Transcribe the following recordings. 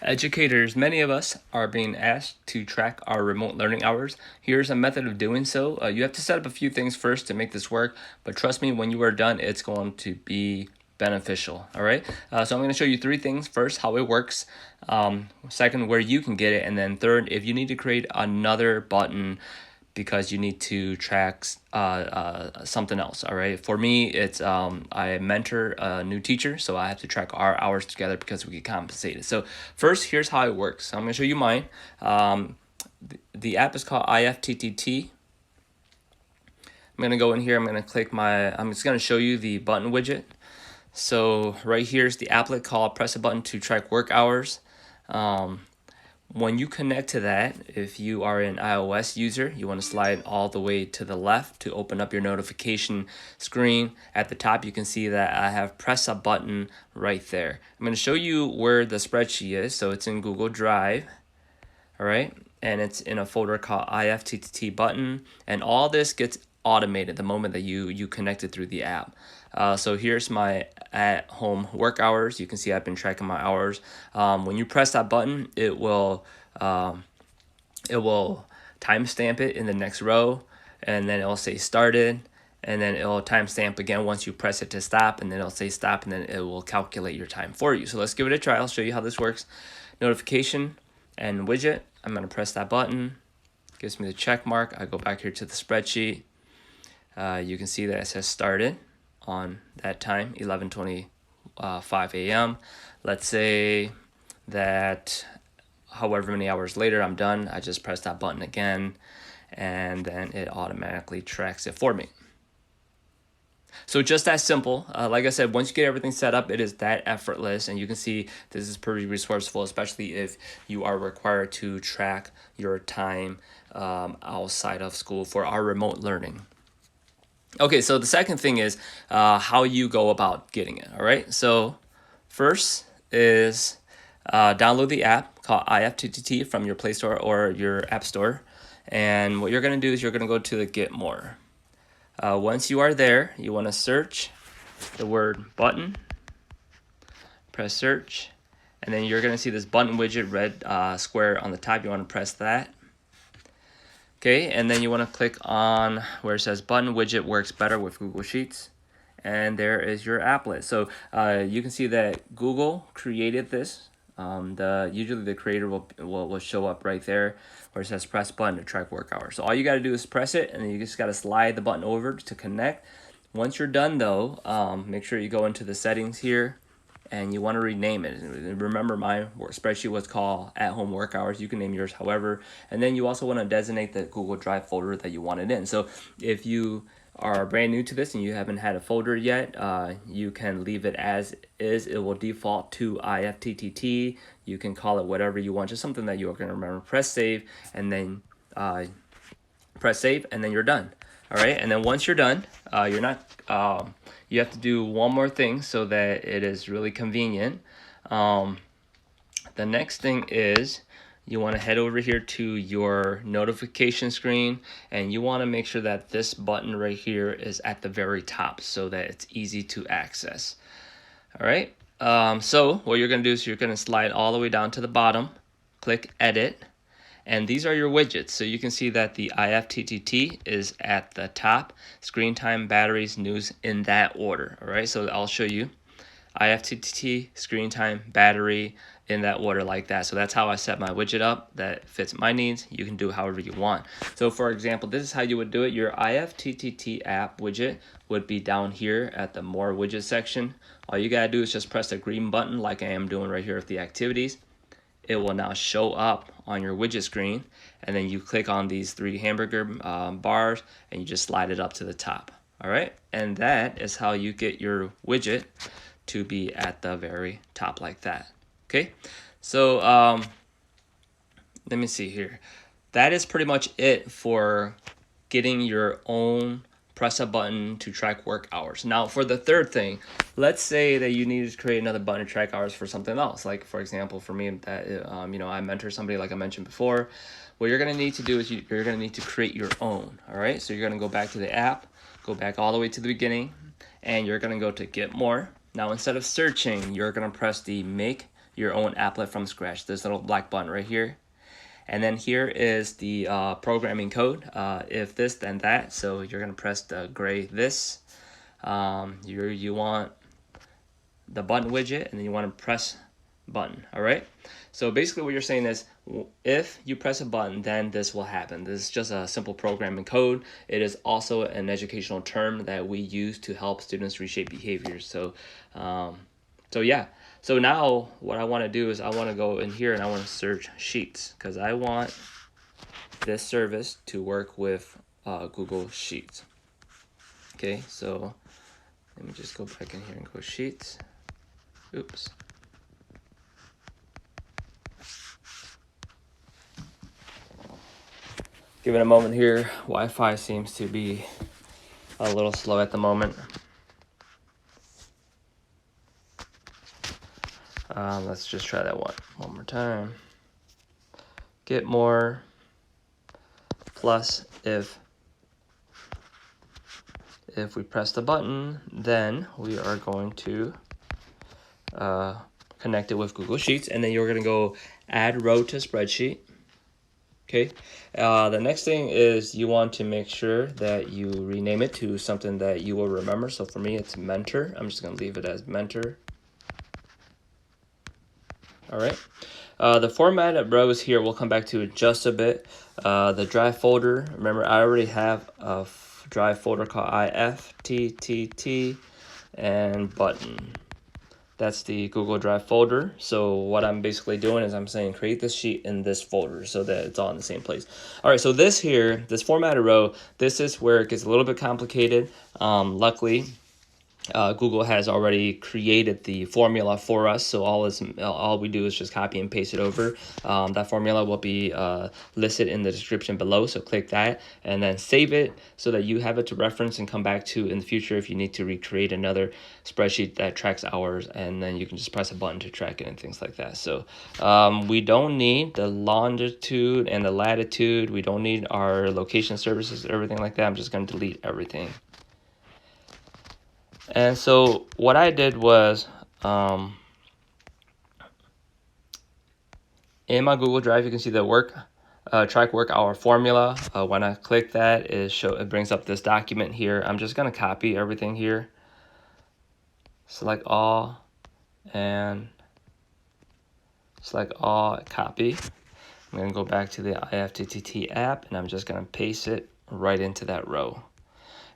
Educators, many of us are being asked to track our remote learning hours. Here's a method of doing so. You have to set up a few things first to make this work, but trust me, when you are done, it's going to be beneficial. All right. So I'm going to show you three things. First, how it works. Second, where you can get it. And then third, if you need to create another button because you need to track something else. All right. For me, it's I mentor a new teacher, so I have to track our hours together because we get compensated. So first, here's how it works. I'm going to show you mine. The app is called IFTTT. I'm going to go in here. I'm going to click I'm just going to show you the button widget. So right here is the applet called press a button to track work hours. When you connect to that, if you are an iOS user, you want to slide all the way to the left to open up your notification screen. At the top, you can see that I have press a button right there. I'm going to show you where the spreadsheet is. So it's in Google Drive, all right? And it's in a folder called IFTTT button. And all this gets automated the moment that you connect it through the app. So here's my at-home work hours. You can see I've been tracking my hours. When you press that button, it will timestamp it in the next row, and then it'll say started, and then it'll timestamp again once you press it to stop, and then it'll say stop, and then it will calculate your time for you. So let's give it a try. I'll show you how this works. Notification and widget. I'm going to press that button. It gives me the check mark. I go back here to the spreadsheet. You can see that it says started on that time, 11:25 a.m. Let's say that however many hours later I'm done, I just press that button again, and then it automatically tracks it for me. So just that simple. Like I said, once you get everything set up, it is that effortless, and you can see this is pretty resourceful, especially if you are required to track your time outside of school for our remote learning. Okay, so the second thing is how you go about getting it, all right? So first is download the app called IFTTT from your Play Store or your App Store. And what you're going to do is you're going to go to the Get More. Once you are there, you want to search the word button, press search, and then you're going to see this button widget, red square on the top. You want to press that. Okay, and then you want to click on where it says button widget works better with Google Sheets. And there is your applet. So you can see that Google created this. Usually the creator will show up right there where it says press button to track work hours. So all you got to do is press it, and then you just got to slide the button over to connect. Once you're done though, make sure you go into the settings here, and you want to rename it. Remember, my spreadsheet was called at-home work hours. You can name yours however. And then you also want to designate the Google Drive folder that you want it in. So if you are brand new to this and you haven't had a folder yet, you can leave it as is. It will default to IFTTT. You can call it whatever you want, just something that you're going to remember. Press save, and then you're done. All right, and then once you're done, you have to do one more thing so that it is really convenient. The next thing is you want to head over here to your notification screen, and you want to make sure that this button right here is at the very top so that it's easy to access. All right, so what you're going to do is you're going to slide all the way down to the bottom, click edit, and these are your widgets. So you can see that the IFTTT is at the top, screen time, batteries, news, in that order. All right, so I'll show you IFTTT, screen time, battery, in that order like that. So that's how I set my widget up that fits my needs. You can do it however you want. So for example, this is how you would do it. Your IFTTT app widget would be down here at the more widget section. All you gotta do is just press the green button like I am doing right here with the activities. It will now show up on your widget screen, and then you click on these three hamburger bars, and you just slide it up to the top. All right, and that is how you get your widget to be at the very top like that. Okay, so let me see here. That is pretty much it for getting your own press a button to track work hours. Now for the third thing, let's say that you need to create another button to track hours for something else. Like for example, for me, that I mentor somebody like I mentioned before. What you're gonna need to do is you're gonna need to create your own. All right, so you're gonna go back to the app, go back all the way to the beginning, and you're gonna go to Get More. Now instead of searching, you're gonna press the Make your own applet from scratch. There's a little black button right here. And then here is the programming code, if this then that. So you're gonna press the gray this. You want the button widget, and then you want to press button. All right, so basically what you're saying is, if you press a button, then this will happen. This is just a simple programming code. It is also an educational term that we use to help students reshape behaviors. So yeah, so now what I want to do is I want to go in here and I want to search Sheets, because I want this service to work with Google Sheets. Okay, so let me just go back in here and go Sheets. Oops. Give it a moment here. Wi-Fi seems to be a little slow at the moment. Let's just try that one more time. Get more plus if we press the button, then we are going to connect it with Google Sheets, and then you're going to go add row to spreadsheet. Okay, the next thing is you want to make sure that you rename it to something that you will remember. So for me, it's mentor. I'm just going to leave it as mentor. All right. The format of rows here, we'll come back to it just a bit. The drive folder, remember I already have a drive folder called IFTTT and button. That's the Google Drive folder. So what I'm basically doing is I'm saying create this sheet in this folder so that it's all in the same place. All right, so this here, this formatted row, this is where it gets a little bit complicated. Luckily, Google has already created the formula for us, so all we do is just copy and paste it over. That formula will be listed in the description below, so click that and then save it so that you have it to reference and come back to in the future if you need to recreate another spreadsheet that tracks hours, and then you can just press a button to track it and things like that. So we don't need the longitude and the latitude. We don't need our location services, everything like that. I'm just going to delete everything. And so what I did was, in my Google Drive, you can see the track work hour formula. When I click that, it brings up this document here. I'm just going to copy everything here. Select all and select all, copy. I'm going to go back to the IFTTT app, and I'm just going to paste it right into that row.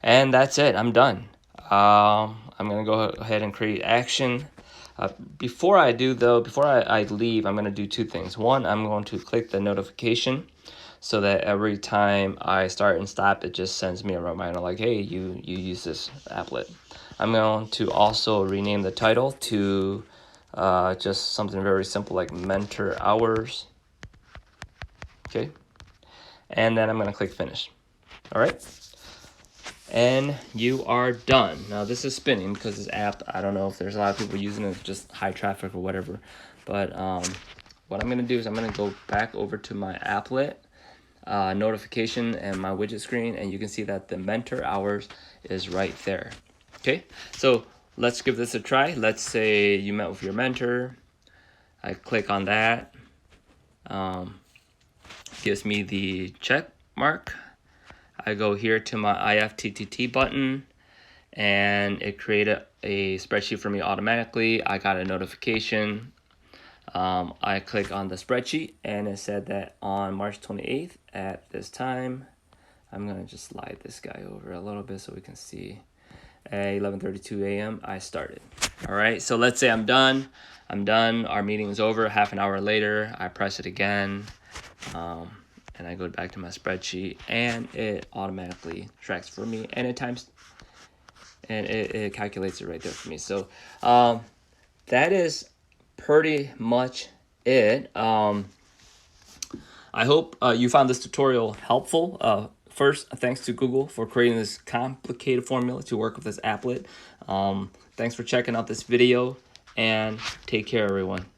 And that's it. I'm done. I'm going to go ahead and create action. Before I leave, I'm going to do two things. One, I'm going to click the notification so that every time I start and stop, it just sends me a reminder like, hey, you use this applet. I'm going to also rename the title to just something very simple like mentor hours. Okay. And then I'm going to click finish. All right. And you are done. Now this is spinning because this app, I don't know if there's a lot of people using it, just high traffic or whatever. But what I'm going to do is I'm going to go back over to my applet notification and my widget screen, and you can see that the mentor hours is right there. Okay, so let's give this a try. Let's say you met with your mentor. I click on that. Gives me the check mark. I go here to my IFTTT button, and it created a spreadsheet for me automatically. I got a notification. I click on the spreadsheet, and it said that on March 28th at this time, I'm going to just slide this guy over a little bit so we can see. At 11:32 a.m. I started. All right, so let's say I'm done. Our meeting is over. Half an hour later, I press it again. And I go back to my spreadsheet, and it automatically tracks for me, and it calculates it right there for me. So that is pretty much it. I hope you found this tutorial helpful. First, thanks to Google for creating this complicated formula to work with this applet. Thanks for checking out this video, and take care, everyone.